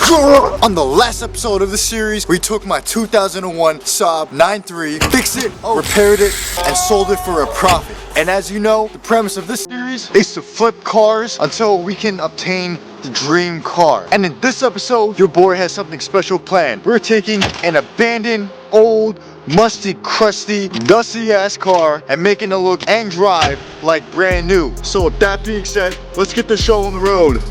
On the last episode of the series, we took my 2001 Saab 9.3, fixed it, repaired it, and sold it for a profit. And as you know, the premise of this series is to flip cars until we can obtain the dream car. And in this episode, your boy has something special planned. We're taking an abandoned, old, musty, crusty, dusty ass car and making it look and drive like brand new. So with that being said, let's get the show on the road.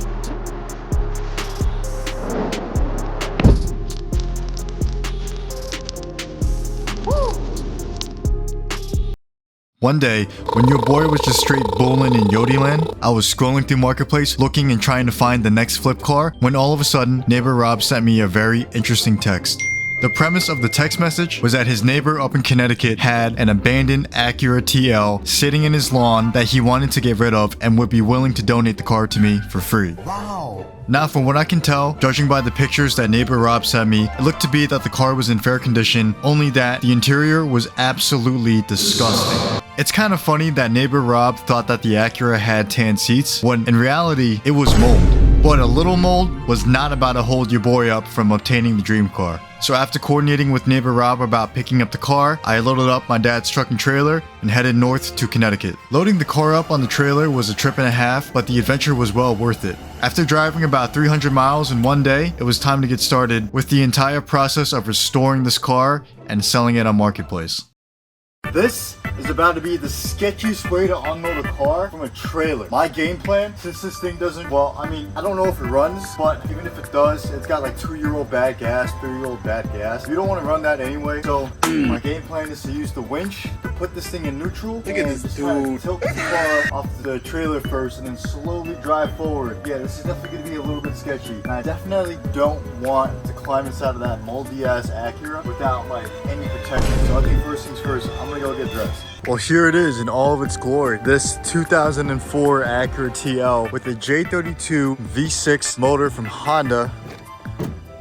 One day, when your boy was just straight bowling in Yodi land, I was scrolling through Marketplace looking and trying to find the next flip car when all of a sudden, neighbor Rob sent me a very interesting text. The premise of the text message was that his neighbor up in Connecticut had an abandoned Acura TL sitting in his lawn that he wanted to get rid of and would be willing to donate the car to me for free. Wow. Now, from what I can tell, judging by the pictures that neighbor Rob sent me, it looked to be that the car was in fair condition, only that the interior was absolutely disgusting. It's kind of funny that neighbor Rob thought that the Acura had tan seats, when in reality, it was mold. But a little mold was not about to hold your boy up from obtaining the dream car. So after coordinating with neighbor Rob about picking up the car, I loaded up my dad's truck and trailer and headed north to Connecticut. Loading the car up on the trailer was a trip and a half, but the adventure was well worth it. After driving about 300 miles in one day, it was time to get started with the entire process of restoring this car and selling it on Marketplace. This is about to be the sketchiest way to unload a car from a trailer. My game plan, since this thing doesn't, well, I mean, I don't know if it runs, but even if it does, it's got like 2-year-old bad gas, 3-year-old bad gas. You don't want to run that anyway. So my game plan is to use the winch to put this thing in neutral. Look at this dude. Tilt the car off the trailer first and then slowly drive forward. Yeah, this is definitely going to be a little bit sketchy. And I definitely don't want to climb inside of that moldy ass Acura without like any protection. So I think first things first, I'm going to go get dressed. Well, here it is in all of its glory. This 2004 Acura TL with a J32 V6 motor from Honda.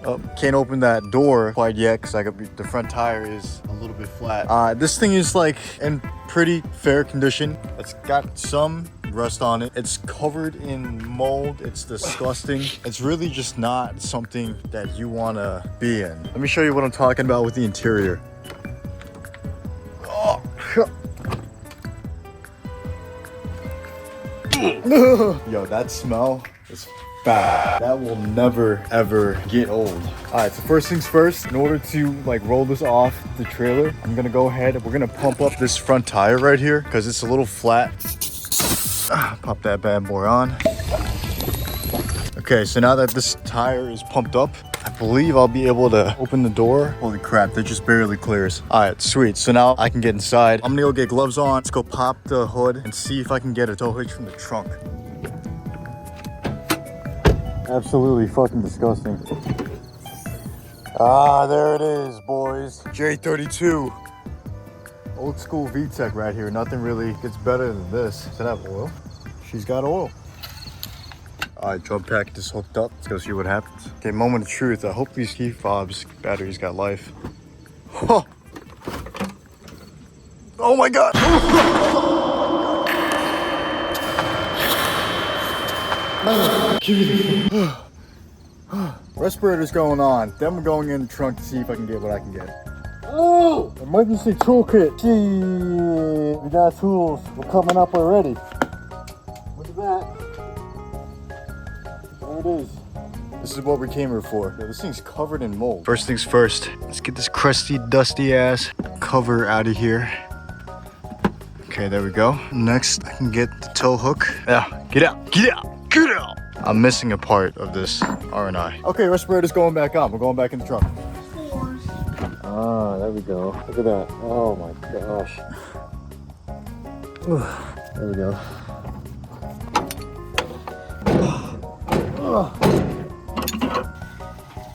Oh, can't open that door quite yet because the front tire is a little bit flat. This thing is like in pretty fair condition. It's got some rust on it. It's covered in mold. It's disgusting. It's really just not something that you want to be in. Let me show you what I'm talking about with the interior. Yo, that smell is bad. That will never ever get old. All right, so first things first, in order to like roll this off the trailer, I'm gonna go ahead and we're gonna pump up this front tire right here because it's a little flat. Pop that bad boy on. Okay, so now that this tire is pumped up, I believe I'll be able to open the door. Holy crap, that just barely clears. All right, sweet. So now I can get inside. I'm gonna go get gloves on. Let's go pop the hood and see if I can get a tow hitch from the trunk. Absolutely fucking disgusting. Ah, there it is, boys. J32. Old school VTEC right here. Nothing really gets better than this. Does it have oil? She's got oil. All right, drum pack is hooked up. Let's go see what happens. Okay, moment of truth. I hope these key fobs batteries got life. Huh. Oh my God. Respirator's going on. Then we're going in the trunk to see if I can get what I can get. Oh! Emergency toolkit. Gee, we got tools. We're coming up already. Look at that. There it is. This is what we came here for. Yeah, this thing's covered in mold. First things first, let's get this crusty, dusty ass cover out of here. Okay, there we go. Next, I can get the tow hook. Yeah, get out, get out, get out. I'm missing a part of this, aren't I? Okay, respirator's going back on. We're going back in the truck. Ah, there we go. Look at that. Oh my gosh. There we go.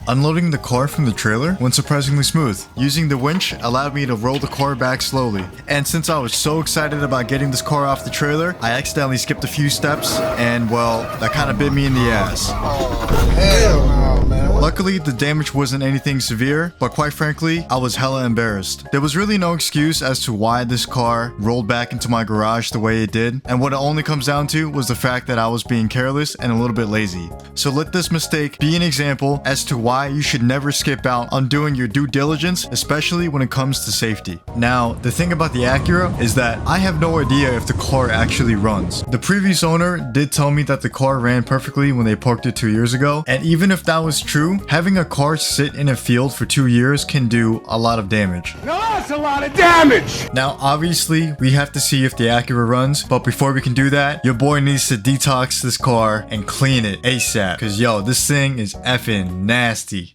Unloading the car from the trailer went surprisingly smooth. Using the winch allowed me to roll the car back slowly. And since I was so excited about getting this car off the trailer, I accidentally skipped a few steps and well, that kind of bit me in the ass. Oh, hell no, man. Luckily, the damage wasn't anything severe, but quite frankly, I was hella embarrassed. There was really no excuse as to why this car rolled back into my garage the way it did, and what it only comes down to was the fact that I was being careless and a little bit lazy. So let this mistake be an example as to why you should never skip out on doing your due diligence, especially when it comes to safety. Now, the thing about the Acura is that I have no idea if the car actually runs. The previous owner did tell me that the car ran perfectly when they parked it 2 years ago, and even if that was true, having a car sit in a field for 2 years can do a lot of damage. Now that's a lot of damage! Now, obviously, we have to see if the Acura runs, but before we can do that, your boy needs to detox this car and clean it ASAP, cause yo, this thing is effing nasty.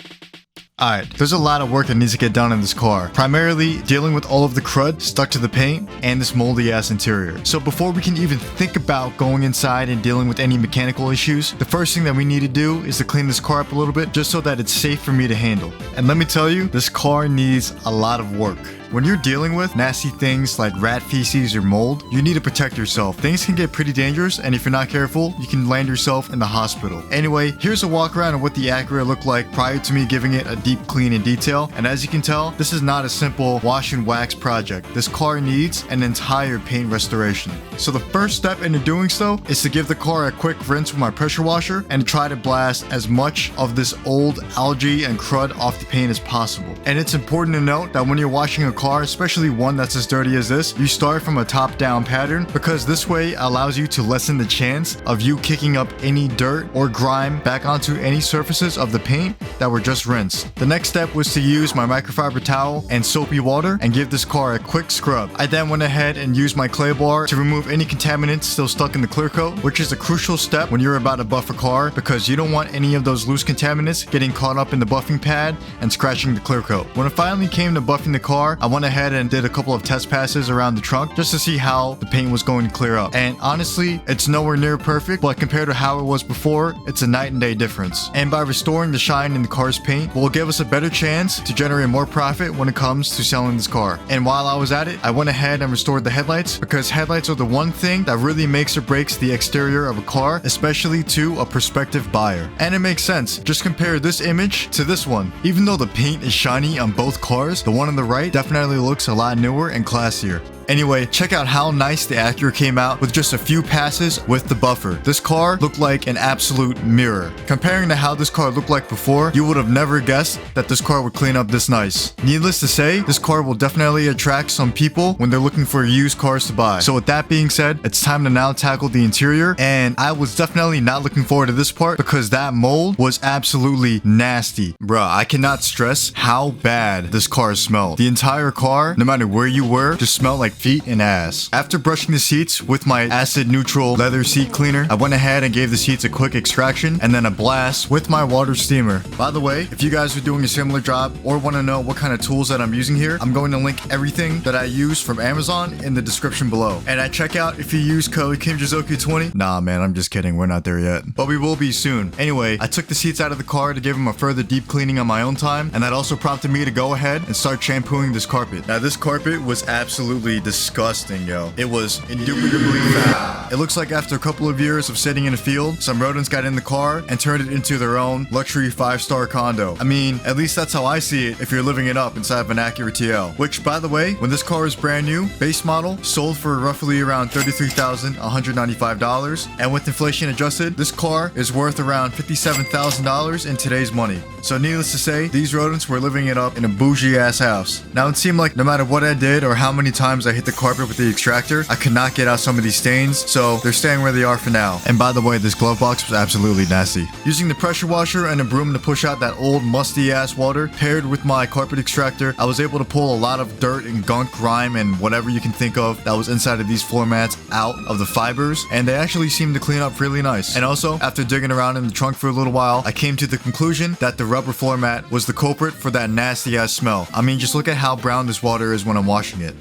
Alright, there's a lot of work that needs to get done in this car, primarily dealing with all of the crud stuck to the paint and this moldy ass interior. So before we can even think about going inside and dealing with any mechanical issues, the first thing that we need to do is to clean this car up a little bit just so that it's safe for me to handle. And let me tell you, this car needs a lot of work. When you're dealing with nasty things like rat feces or mold, you need to protect yourself. Things can get pretty dangerous, and if you're not careful, you can land yourself in the hospital. Anyway, here's a walk around of what the Acura looked like prior to me giving it a deep clean in detail. And as you can tell, this is not a simple wash and wax project. This car needs an entire paint restoration. So the first step into doing so is to give the car a quick rinse with my pressure washer and try to blast as much of this old algae and crud off the paint as possible. And it's important to note that when you're washing a car, especially one that's as dirty as this, you start from a top-down pattern because this way allows you to lessen the chance of you kicking up any dirt or grime back onto any surfaces of the paint that were just rinsed. The next step was to use my microfiber towel and soapy water and give this car a quick scrub. I then went ahead and used my clay bar to remove any contaminants still stuck in the clear coat, which is a crucial step when you're about to buff a car because you don't want any of those loose contaminants getting caught up in the buffing pad and scratching the clear coat. When it finally came to buffing the car, I went ahead and did a couple of test passes around the trunk just to see how the paint was going to clear up. And honestly, it's nowhere near perfect, but compared to how it was before, it's a night and day difference. And by restoring the shine in the car's paint will give us a better chance to generate more profit when it comes to selling this car. And while I was at it, I went ahead and restored the headlights because headlights are the one thing that really makes or breaks the exterior of a car, especially to a prospective buyer. And it makes sense. Just compare this image to this one. Even though the paint is shiny on both cars, the one on the right definitely looks a lot newer and classier. Anyway, check out how nice the Acura came out with just a few passes with the buffer. This car looked like an absolute mirror. Comparing to how this car looked like before, you would have never guessed that this car would clean up this nice. Needless to say, this car will definitely attract some people when they're looking for used cars to buy. So with that being said, it's time to now tackle the interior, and I was definitely not looking forward to this part because that mold was absolutely nasty. Bruh, I cannot stress how bad this car smelled. The entire car, no matter where you were, just smelled like feet and ass. After brushing the seats with my acid neutral leather seat cleaner, I went ahead and gave the seats a quick extraction and then a blast with my water steamer. By the way, if you guys are doing a similar job or want to know what kind of tools that I'm using here, I'm going to link everything that I use from Amazon in the description below. And at checkout, if you use code KimJizoku20, nah man, I'm just kidding, we're not there yet. But we will be soon. Anyway, I took the seats out of the car to give them a further deep cleaning on my own time, and that also prompted me to go ahead and start shampooing this carpet. Now this carpet was absolutely disgusting, yo. It was indubitably foul. It looks like after a couple of years of sitting in a field, some rodents got in the car and turned it into their own luxury 5-star condo. I mean, at least that's how I see it if you're living it up inside of an Acura TL. Which, by the way, when this car is brand new, base model, sold for roughly around $33,195, and with inflation adjusted, this car is worth around $57,000 in today's money. So needless to say, these rodents were living it up in a bougie ass house. Now it seemed like no matter what I did or how many times I hit the carpet with the extractor, I could not get out some of these stains, so they're staying where they are for now. And by the way, this glove box was absolutely nasty. Using the pressure washer and a broom to push out that old musty ass water, paired with my carpet extractor, I was able to pull a lot of dirt and gunk, grime, and whatever you can think of that was inside of these floor mats out of the fibers, and they actually seemed to clean up really nice. And also, after digging around in the trunk for a little while, I came to the conclusion that the rubber floor mat was the culprit for that nasty ass smell. I mean, just look at how brown this water is when I'm washing it.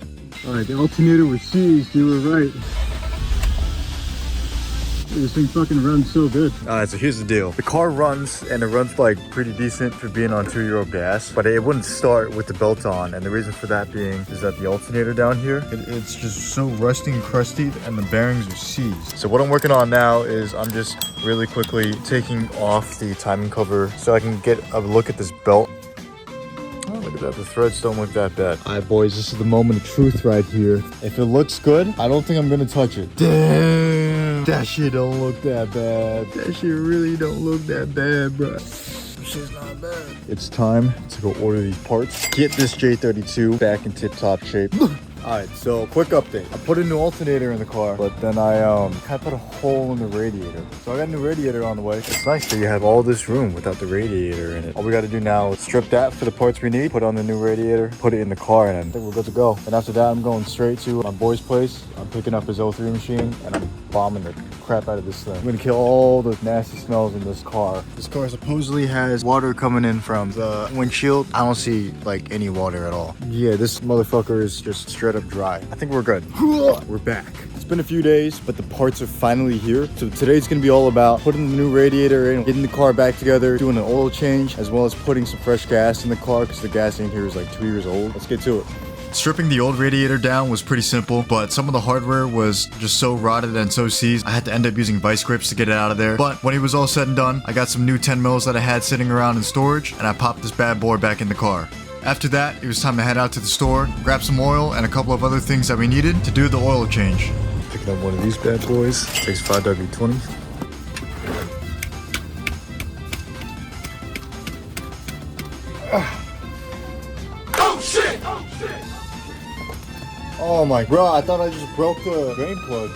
Alright, the alternator was seized, you were right. This thing fucking runs so good. Alright, so here's the deal. The car runs, and it runs like pretty decent for being on 2-year-old gas, but it wouldn't start with the belt on, and the reason for that being is that the alternator down here, it's just so rusty and crusty, and the bearings are seized. So what I'm working on now is I'm just really quickly taking off the timing cover so I can get a look at this belt. Oh, look at that, the threads don't look that bad. Alright boys, this is the moment of truth right here. If it looks good, I don't think I'm gonna touch it. Damn, that shit don't look that bad. That shit really don't look that bad, bro. Shit's not bad. It's time to go order these parts. Get this J32 back in tip-top shape. Alright, so quick update. I put a new alternator in the car, but then I kind of put a hole in the radiator. So I got a new radiator on the way. It's nice that you have all this room without the radiator in it. All we got to do now is strip that for the parts we need, put on the new radiator, put it in the car, and I think we're good to go. And after that, I'm going straight to my boy's place. I'm picking up his 03 machine, and I'm bombing the crap out of this thing. I'm gonna kill all the nasty smells in this car. This car supposedly has water coming in from the windshield. I don't see like any water at all. Yeah, this motherfucker is just straight up dry. I think we're good. We're back. It's been a few days, but the parts are finally here. So today's gonna be all about putting the new radiator in, getting the car back together, doing an oil change, as well as putting some fresh gas in the car because the gas in here is like 2 years old. Let's get to it. Stripping the old radiator down was pretty simple, but some of the hardware was just so rotted and so seized, I had to end up using vice grips to get it out of there. But when it was all said and done, I got some new 10 mils that I had sitting around in storage, and I popped this bad boy back in the car. After that, it was time to head out to the store, grab some oil and a couple of other things that we needed to do the oil change. Picking up one of these bad boys, takes 5W20. Oh my god, I thought I just broke the drain plug.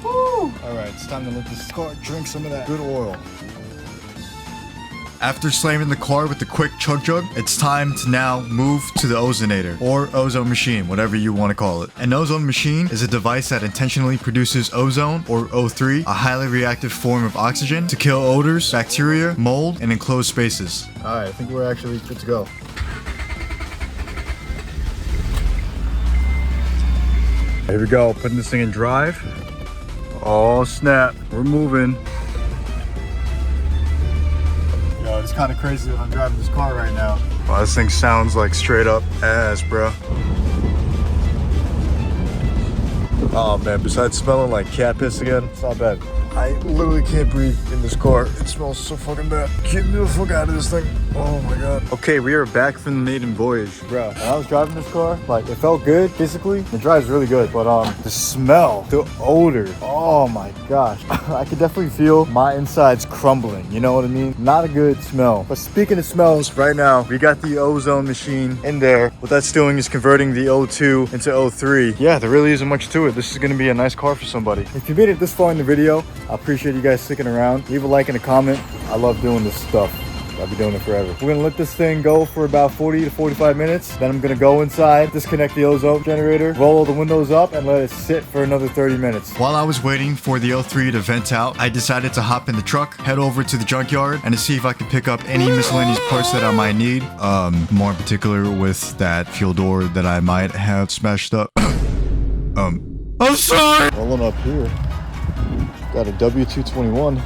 Woo! Alright, it's time to let this car drink some of that good oil. After slamming the car with the quick chug jug, it's time to now move to the ozonator, or ozone machine, whatever you want to call it. An ozone machine is a device that intentionally produces ozone, or O3, a highly reactive form of oxygen, to kill odors, bacteria, mold, and enclosed spaces. Alright, I think we're actually good to go. Here we go, putting this thing in drive. Oh snap, we're moving. Yo, it's kind of crazy that I'm driving this car right now. Wow, this thing sounds like straight up ass, bro. Oh man, besides smelling like cat piss again, it's not bad. I literally can't breathe in this car. It smells so fucking bad. Get me the fuck out of this thing. Oh my god. Okay, we are back from the maiden voyage. Bro, when I was driving this car, like, it felt good physically. It drives really good, but the smell, the odor, oh my gosh. I could definitely feel my insides crumbling, you know what I mean? Not a good smell. But speaking of smells, right now, we got the ozone machine in there. What that's doing is converting the O2 into O3. Yeah, there really isn't much to it. This is gonna be a nice car for somebody. If you made it this far in the video, I appreciate you guys sticking around. Leave a like and a comment. I love doing this stuff. I'll be doing it forever. We're gonna let this thing go for about 40 to 45 minutes. Then I'm gonna go inside, disconnect the ozone generator, roll all the windows up, and let it sit for another 30 minutes. While I was waiting for the O3 to vent out, I decided to hop in the truck, head over to the junkyard, and to see if I could pick up any miscellaneous parts that I might need. More in particular with that fuel door that I might have smashed up. I'm sorry! Rolling up here. Got a W221.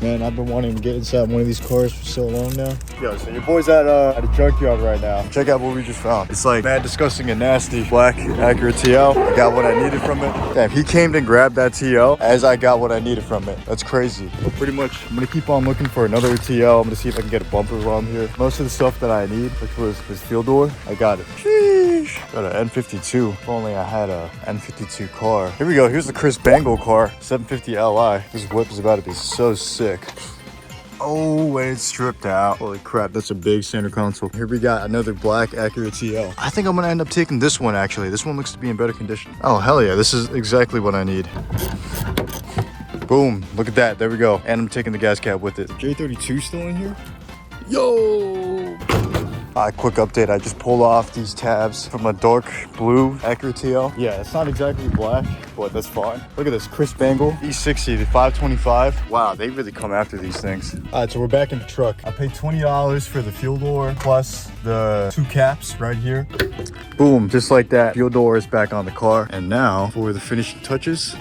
Man, I've been wanting to get inside one of these cars for so long now. Yo, so your boy's at a junkyard right now. Check out what we just found. It's like mad disgusting and nasty black Acura TL. I got what I needed from it. Damn, he came to grab that TL as I got what I needed from it. That's crazy. But pretty much, I'm gonna keep on looking for another TL. I'm gonna see if I can get a bumper around here. Most of the stuff that I need, which was this fuel door, I got it. Sheesh. Got an N52. If only I had a N52 car. Here we go. Here's the Chris Bangle car, 750 Li. This whip is about to be so sick. Oh, and it's stripped out. Holy crap, that's a big center console. Here we got another black Acura TL. I think I'm gonna end up taking this one actually. This one looks to be in better condition. Oh, hell yeah, this is exactly what I need. Boom, look at that, there we go. And I'm taking the gas cap with it. J32 still in here? Yo! Quick update, I just pulled off these tabs from a dark blue Acura TL. Yeah, it's not exactly black, but that's fine. Look at this crisp angle, E60 to 525. Wow, they really come after these things. All right, so we're back in the truck. I paid $20 for the fuel door plus the 2 caps right here. Boom, just like that, fuel door is back on the car. And now for the finishing touches.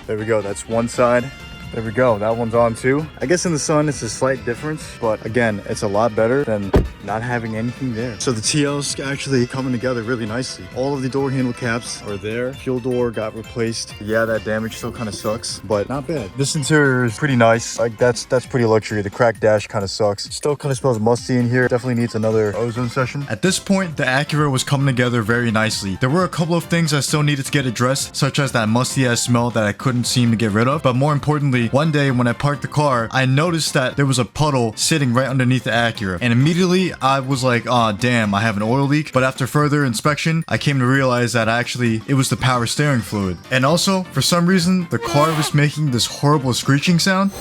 There we go, that's one side. There we go, that one's on too. I guess in the sun it's a slight difference, but again, it's a lot better than not having anything there. So the TL's actually coming together really nicely. All of the door handle caps are there. Fuel door got replaced. Yeah, that damage still kind of sucks, but not bad. This interior is pretty nice. Like that's pretty luxury. The cracked dash kind of sucks. Still kind of smells musty in here. Definitely needs another ozone session. At this point, the Acura was coming together very nicely. There were a couple of things I still needed to get addressed, such as that musty ass smell that I couldn't seem to get rid of. But more importantly, one day when I parked the car, I noticed that there was a puddle sitting right underneath the Acura. And immediately I was like, oh damn, I have an oil leak. But after further inspection, I came to realize that actually it was the power steering fluid. And also, for some reason, the car was making this horrible screeching sound.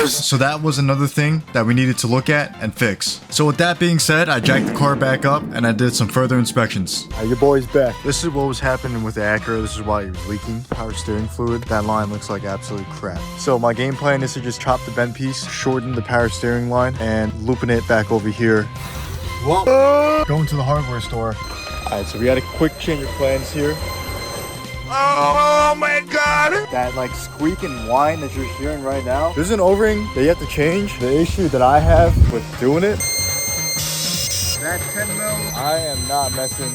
So that was another thing that we needed to look at and fix. So with that being said, I jacked the car back up and I did some further inspections. Your boy's back. This is what was happening with the Acura. This is why it was leaking power steering fluid. That line looks like absolute crap. So my game plan is to just chop the bend piece, shorten the power steering line, and looping it back over here. Whoa. Going to the hardware store. Alright, so we had a quick change of plans here. Oh my god! That like squeak and whine that you're hearing right now, there's an O-ring that you have to change. The issue that I have with doing it, that 10 mil, I am not messing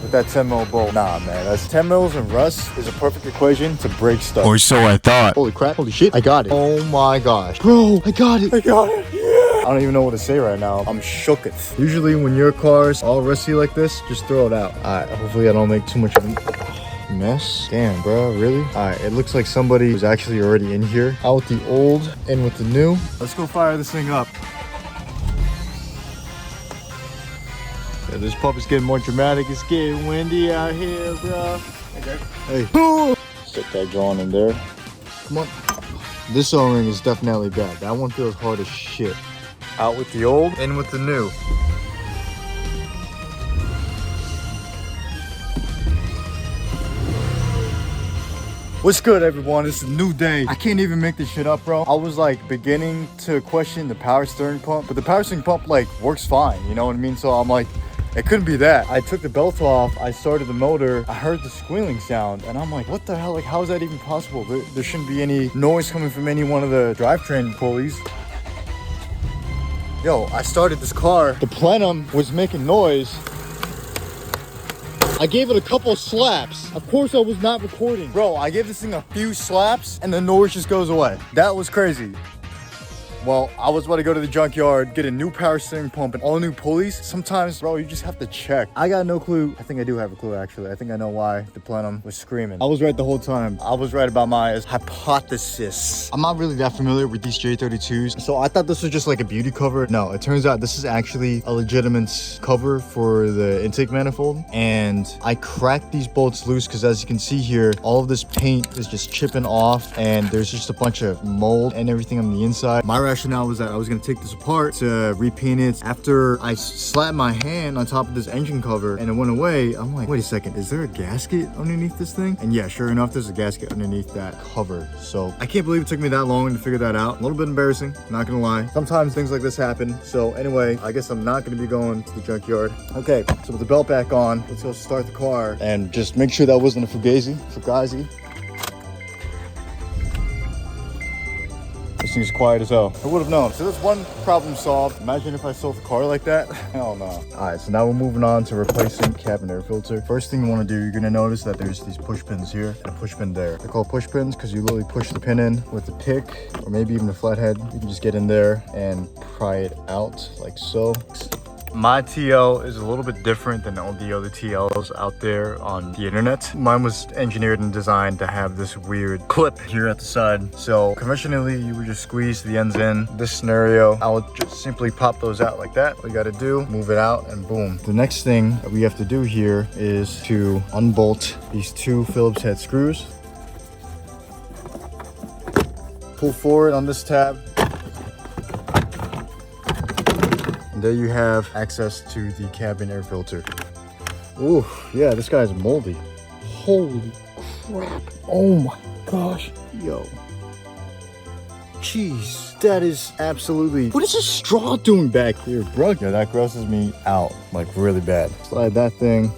with that 10 mil bolt. Nah, man, that's 10 mils and rust is a perfect equation to break stuff. Or so I thought. Holy crap, holy shit, I got it. Oh my gosh. Bro, I got it. I got it. Yeah. I don't even know what to say right now. I'm shooketh. Usually when your car's all rusty like this, just throw it out. Alright, hopefully I don't make too much of a mess. Damn, bro, really? Alright, it looks like somebody was actually already in here. Out with the old, in with the new. Let's go fire this thing up. Yeah, this pup is getting more dramatic. It's getting windy out here, bro. Okay. Hey. Stick that drawing in there. Come on. This O-ring is definitely bad. That one feels hard as shit. Out with the old, in with the new. What's good, everyone? It's a new day. I can't even make this shit up, bro. I was like beginning to question the power steering pump, but the power steering pump like works fine, you know what I mean? So I'm like, it couldn't be that. I took the belt off, I started the motor, I heard the squealing sound, and I'm like, what the hell? Like, how is that even possible? There shouldn't be any noise coming from any one of the drivetrain pulleys. Yo, I started this car. The plenum was making noise. I gave it a couple slaps. Of course I was not recording. Bro, I gave this thing a few slaps and the noise just goes away. That was crazy. Well, I was about to go to the junkyard, get a new power steering pump and all new pulleys. Sometimes, bro, you just have to check. I got no clue. I think I do have a clue, actually. I think I know why the plenum was screaming. I was right the whole time. I was right about my hypothesis. I'm not really that familiar with these J32s, so I thought this was just like a beauty cover. No, it turns out this is actually a legitimate cover for the intake manifold. And I cracked these bolts loose because as you can see here, all of this paint is just chipping off and there's just a bunch of mold and everything on the inside. My rationale was that I was going to take this apart to repaint it. After I slapped my hand on top of this engine cover and it went away, I'm like, wait a second, is there a gasket underneath this thing? And yeah, sure enough, there's a gasket underneath that cover. So I can't believe it took me that long to figure that out. A little bit embarrassing, not gonna lie. Sometimes things like this happen. So anyway, I guess I'm not gonna be going to the junkyard. Okay, so with the belt back on, let's go start the car and just make sure that wasn't a Fugazi. This thing's quiet as hell. I would have known. So that's one problem solved. Imagine if I sold the car like that. Hell no. All right, so now we're moving on to replacing cabin air filter. First thing you want to do, you're going to notice that there's these push pins here and a push pin there. They're called push pins because you literally push the pin in with the pick or maybe even a flathead. You can just get in there and pry it out like so. My TL is a little bit different than all the other TLs out there on the internet. Mine was engineered and designed to have this weird clip here at the side. So conventionally, you would just squeeze the ends in. This scenario, I would just simply pop those out like that. All you gotta do, move it out and boom. The next thing that we have to do here is to unbolt these two Phillips head screws. Pull forward on this tab. there you have access to the cabin air filter. Ooh, yeah, this guy's moldy. Holy crap. Oh my gosh. Yo. Jeez, that is absolutely... What is this straw doing back here, bro? Yeah, that grosses me out, like really bad. Slide that thing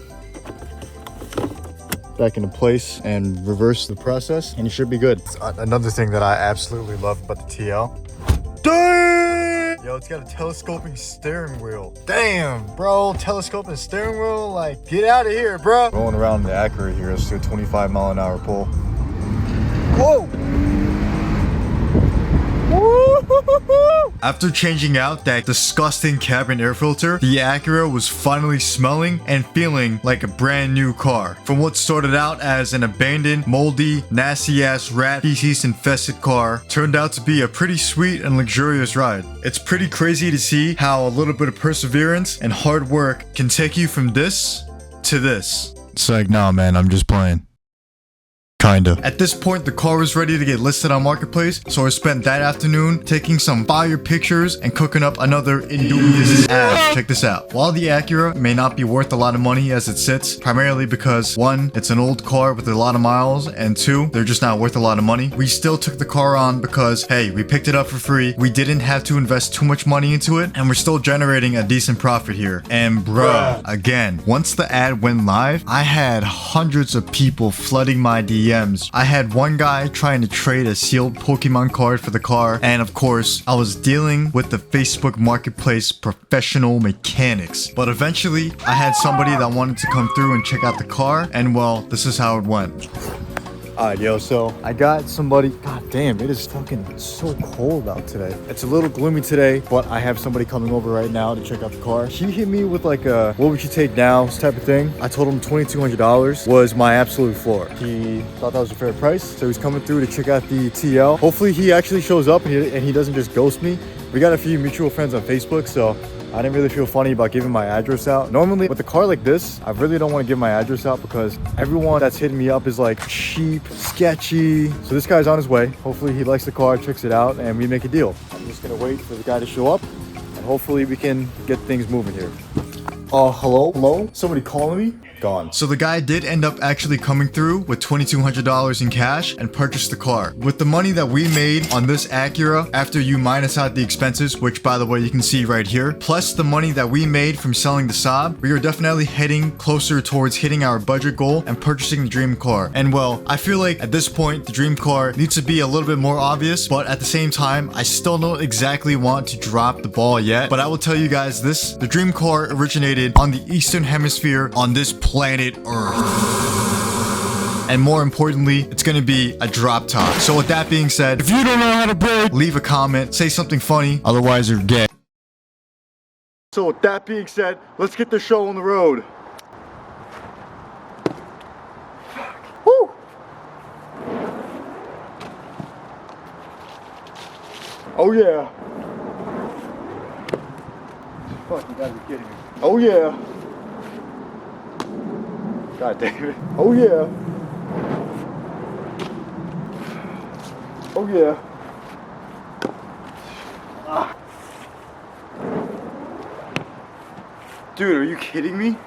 back into place and reverse the process, and you should be good. Another thing that I absolutely love about the TL. Damn! Yo, it's got a telescoping steering wheel. Damn, bro, telescoping steering wheel? Like, get out of here, bro. Rolling around the Acura here, let's do a 25-mile-an-hour pull. Whoa! After changing out that disgusting cabin air filter, the Acura was finally smelling and feeling like a brand new car. From what started out as an abandoned, moldy, nasty-ass rat feces infested car, turned out to be a pretty sweet and luxurious ride. It's pretty crazy to see how a little bit of perseverance and hard work can take you from this to this. It's like, nah man, I'm just playing. Kinda. At this point, the car was ready to get listed on Marketplace, so I spent that afternoon taking some fire pictures and cooking up another indubious ad. Check this out. While the Acura may not be worth a lot of money as it sits, primarily because 1, it's an old car with a lot of miles, and 2, they're just not worth a lot of money, we still took the car on because, hey, we picked it up for free, we didn't have to invest too much money into it, and we're still generating a decent profit here. And bruh, again, once the ad went live, I had hundreds of people flooding my DMs. I had one guy trying to trade a sealed Pokemon card for the car, and of course, I was dealing with the Facebook Marketplace professional mechanics. But eventually, I had somebody that wanted to come through and check out the car, and well, this is how it went. Alright, yo, so I got somebody. God damn, it is fucking so cold out today. It's a little gloomy today, but I have somebody coming over right now to check out the car. He hit me with like a, what would you take now type of thing. I told him $2,200 was my absolute floor. He thought that was a fair price, so he's coming through to check out the TL. Hopefully he actually shows up and he doesn't just ghost me. We got a few mutual friends on Facebook, so I didn't really feel funny about giving my address out. Normally, with a car like this, I really don't want to give my address out because everyone that's hitting me up is like cheap, sketchy. So this guy's on his way. Hopefully he likes the car, checks it out, and we make a deal. I'm just gonna wait for the guy to show up, and hopefully we can get things moving here. Hello? Somebody calling me? Gone. So the guy did end up actually coming through with $2,200 in cash and purchased the car. With the money that we made on this Acura, after you minus out the expenses, which by the way you can see right here, plus the money that we made from selling the Saab, we are definitely heading closer towards hitting our budget goal and purchasing the dream car. And well, I feel like at this point, the dream car needs to be a little bit more obvious, but at the same time, I still don't exactly want to drop the ball yet. But I will tell you guys this, the dream car originated on the Eastern Hemisphere on this planet Earth. And more importantly, it's gonna be a drop top. So with that being said, if you don't know how to brake, leave a comment, say something funny, otherwise you're gay. So with that being said, let's get the show on the road. Woo! Oh yeah. Fuck, you gotta be kidding me. Oh yeah. God damn it. Oh yeah. Oh yeah. Ah. Dude, are you kidding me?